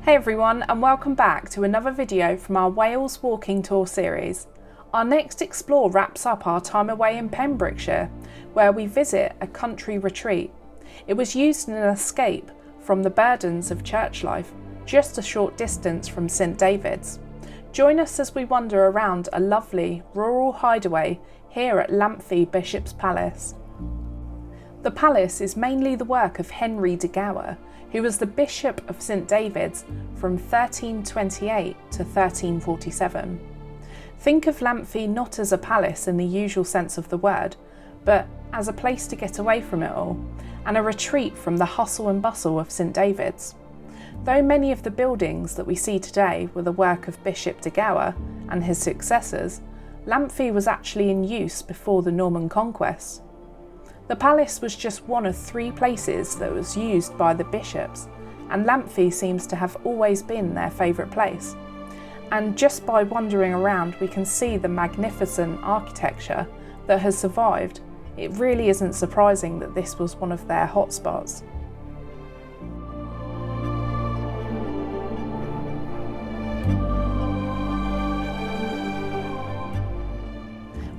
Hey everyone, and welcome back to another video from our Wales walking tour series. Our next explore wraps up our time away in Pembrokeshire, where we visit a country retreat. It was used in an escape from the burdens of church life, just a short distance from St David's. Join us as we wander around a lovely rural hideaway here at Lamphey Bishop's Palace. The palace is mainly the work of Henry de Gower, who was the Bishop of St David's from 1328 to 1347. Think of Lamphey not as a palace in the usual sense of the word, but as a place to get away from it all, and a retreat from the hustle and bustle of St David's. Though many of the buildings that we see today were the work of Bishop de Gower and his successors, Lamphey was actually in use before the Norman conquest. The palace was just one of 3 places that was used by the bishops, and Lamphey seems to have always been their favourite place. And just by wandering around, we can see the magnificent architecture that has survived. It really isn't surprising that this was one of their hotspots.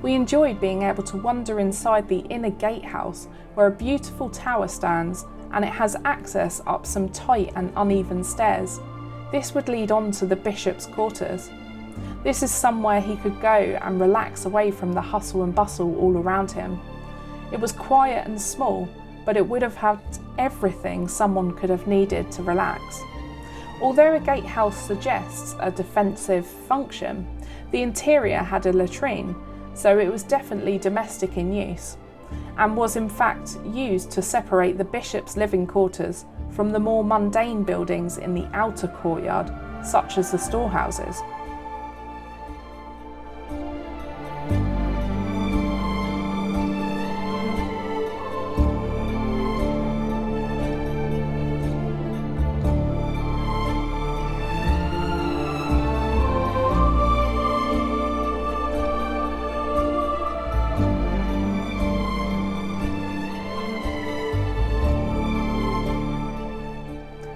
We enjoyed being able to wander inside the inner gatehouse, where a beautiful tower stands, and it has access up some tight and uneven stairs. This would lead on to the bishop's quarters. This is somewhere he could go and relax away from the hustle and bustle all around him. It was quiet and small, but it would have had everything someone could have needed to relax. Although a gatehouse suggests a defensive function, the interior had a latrine, so it was definitely domestic in use, and was in fact used to separate the bishop's living quarters from the more mundane buildings in the outer courtyard, such as the storehouses.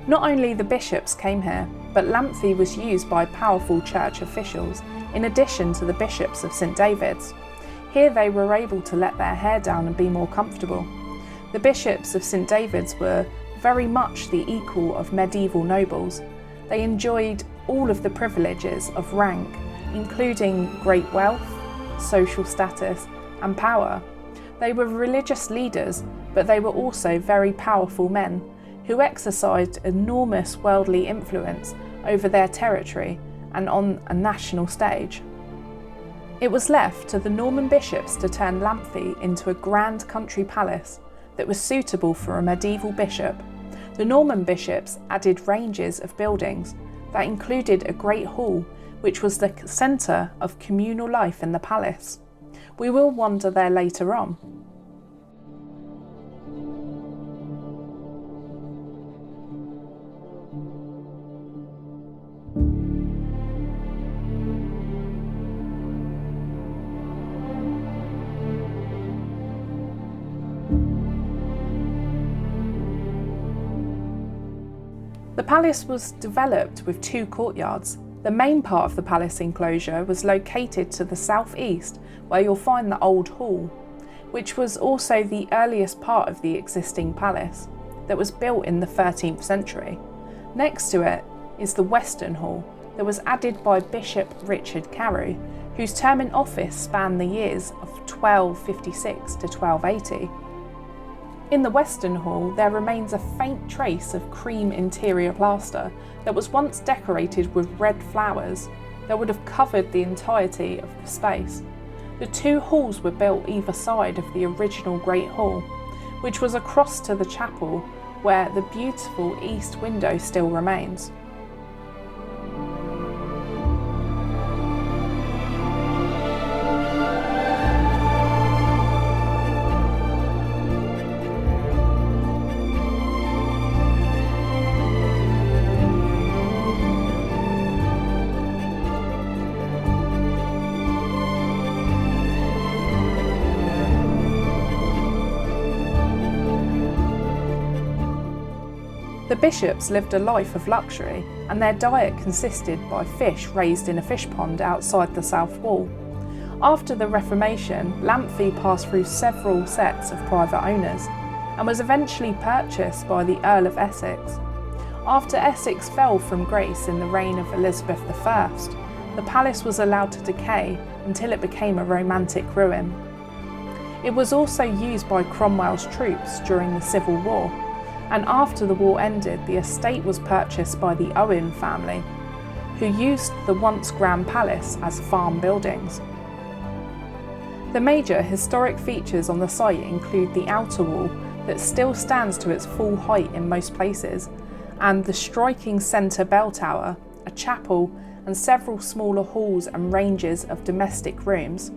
Not only the bishops came here, but Lamphey was used by powerful church officials, in addition to the bishops of St David's. Here they were able to let their hair down and be more comfortable. The bishops of St David's were very much the equal of medieval nobles. They enjoyed all of the privileges of rank, including great wealth, social status, and power. They were religious leaders, but they were also very powerful men, who exercised enormous worldly influence over their territory and on a national stage. It was left to the Norman bishops to turn Lamphey into a grand country palace that was suitable for a medieval bishop. The Norman bishops added ranges of buildings that included a great hall, which was the centre of communal life in the palace. We will wander there later on. The palace was developed with 2 courtyards. The main part of the palace enclosure was located to the southeast, where you'll find the Old Hall, which was also the earliest part of the existing palace that was built in the 13th century. Next to it is the Western Hall that was added by Bishop Richard Cadw, whose term in office spanned the years of 1256 to 1280. In the Western Hall, there remains a faint trace of cream interior plaster that was once decorated with red flowers that would have covered the entirety of the space. The 2 halls were built either side of the original Great Hall, which was across to the chapel, where the beautiful east window still remains. The bishops lived a life of luxury, and their diet consisted by fish raised in a fish pond outside the south wall. After the Reformation, Lamphey passed through several sets of private owners and was eventually purchased by the Earl of Essex. After Essex fell from grace in the reign of Elizabeth I, the palace was allowed to decay until it became a romantic ruin. It was also used by Cromwell's troops during the Civil War, and after the war ended, the estate was purchased by the Owen family, who used the once grand palace as farm buildings. The major historic features on the site include the outer wall that still stands to its full height in most places, and the striking centre bell tower, a chapel, and several smaller halls and ranges of domestic rooms.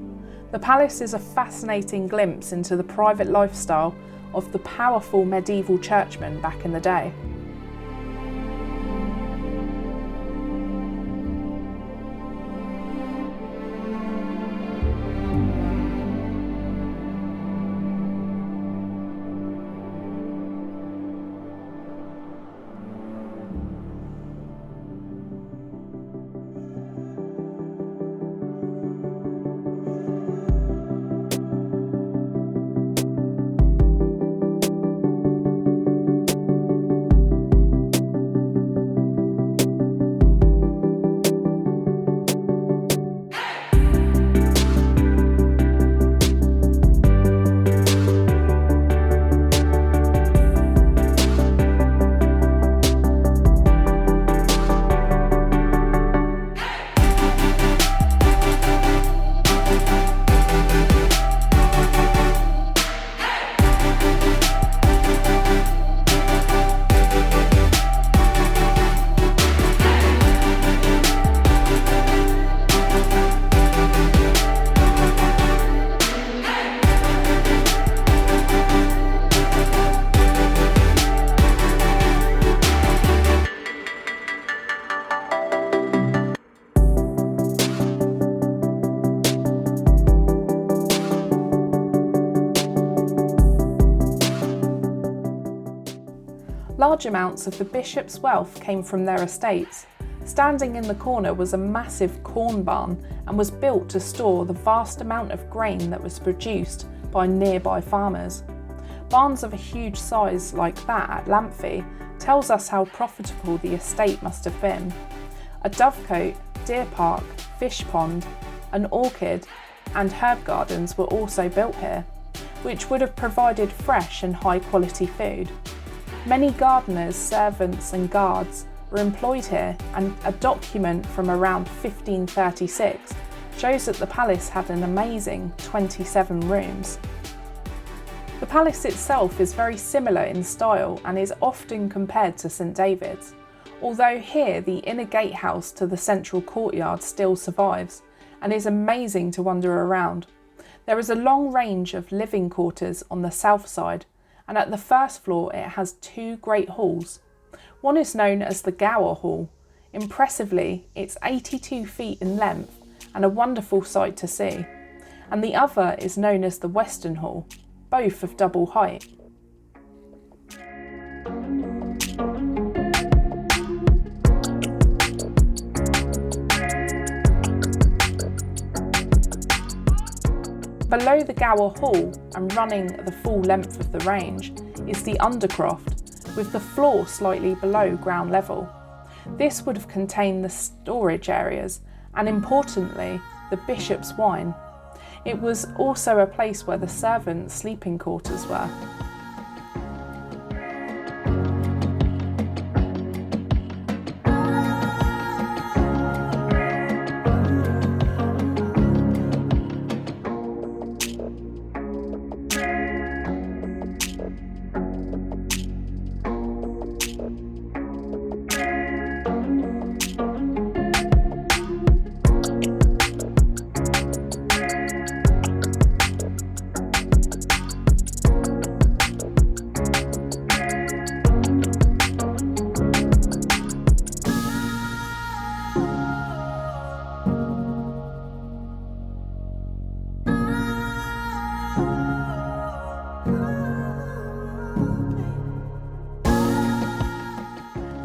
The palace is a fascinating glimpse into the private lifestyle of the powerful medieval churchmen back in the day. Large amounts of the bishop's wealth came from their estates. Standing in the corner was a massive corn barn and was built to store the vast amount of grain that was produced by nearby farmers. Barns of a huge size like that at Lamphey tells us how profitable the estate must have been. A dovecote, deer park, fish pond, an orchid and herb gardens were also built here, which would have provided fresh and high quality food. Many gardeners, servants and guards were employed here, and a document from around 1536 shows that the palace had an amazing 27 rooms. The palace itself is very similar in style and is often compared to St David's, although here the inner gatehouse to the central courtyard still survives and is amazing to wander around. There is a long range of living quarters on the south side, and at the first floor it has two great halls. One is known as the Gower Hall. Impressively, it's 82 feet in length and a wonderful sight to see. And the other is known as the Western Hall, both of double height. Below the Gower Hall and running the full length of the range is the Undercroft, with the floor slightly below ground level. This would have contained the storage areas and, importantly, the bishop's wine. It was also a place where the servants' sleeping quarters were.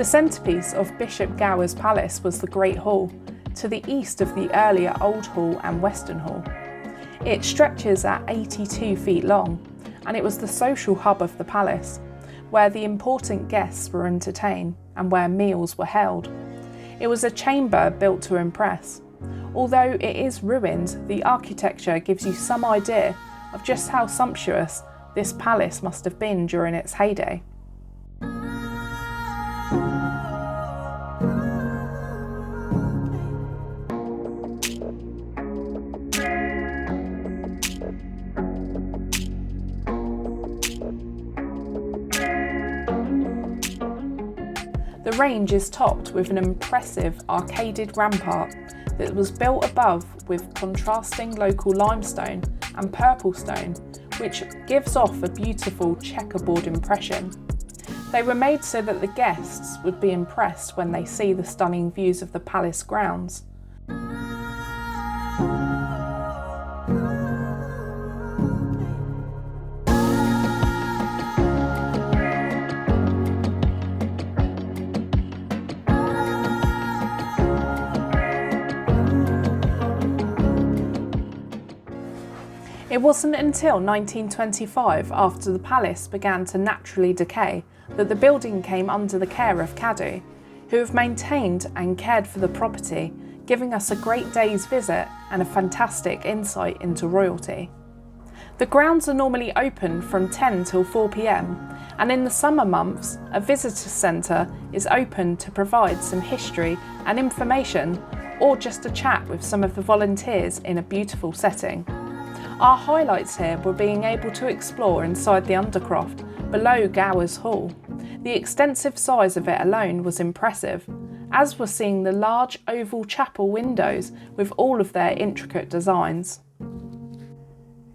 The centrepiece of Bishop Gower's palace was the Great Hall, to the east of the earlier Old Hall and Western Hall. It stretches at 82 feet long, and it was the social hub of the palace, where the important guests were entertained and where meals were held. It was a chamber built to impress. Although it is ruined, the architecture gives you some idea of just how sumptuous this palace must have been during its heyday. The range is topped with an impressive arcaded rampart that was built above with contrasting local limestone and purple stone, which gives off a beautiful checkerboard impression. They were made so that the guests would be impressed when they see the stunning views of the palace grounds. It wasn't until 1925, after the palace began to naturally decay, that the building came under the care of Cadw, who have maintained and cared for the property, giving us a great day's visit and a fantastic insight into royalty. The grounds are normally open from 10 till 4 p.m, and in the summer months, a visitor centre is open to provide some history and information, or just a chat with some of the volunteers in a beautiful setting. Our highlights here were being able to explore inside the undercroft below Gower's Hall. The extensive size of it alone was impressive, as was seeing the large oval chapel windows with all of their intricate designs.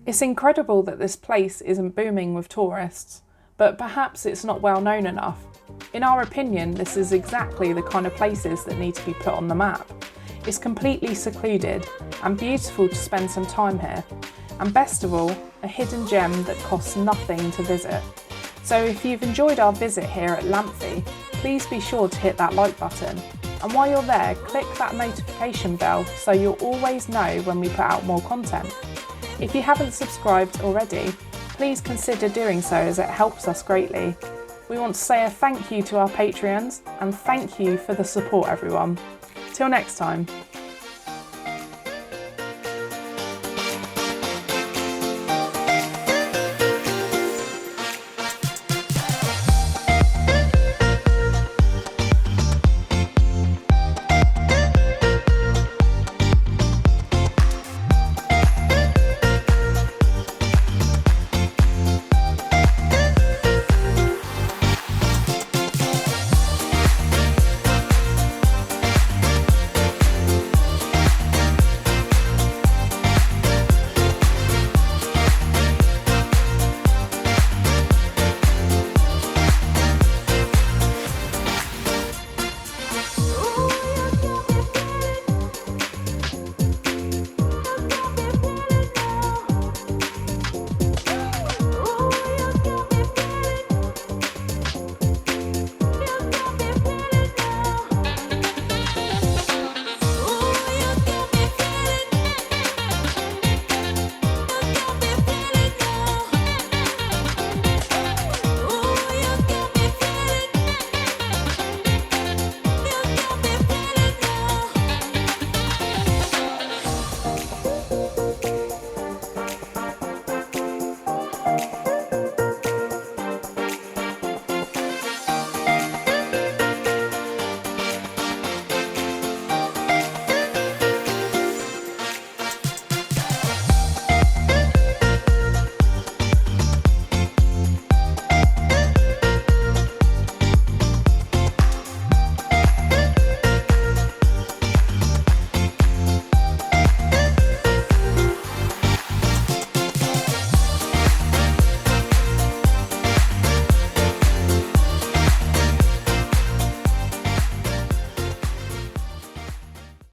It's incredible that this place isn't booming with tourists, but perhaps it's not well known enough. In our opinion, this is exactly the kind of places that need to be put on the map. It's completely secluded and beautiful to spend some time here. And best of all, a hidden gem that costs nothing to visit. So if you've enjoyed our visit here at Lamphey, please be sure to hit that like button. And while you're there, click that notification bell so you'll always know when we put out more content. If you haven't subscribed already, please consider doing so as it helps us greatly. We want to say a thank you to our Patreons and thank you for the support, everyone. Till next time.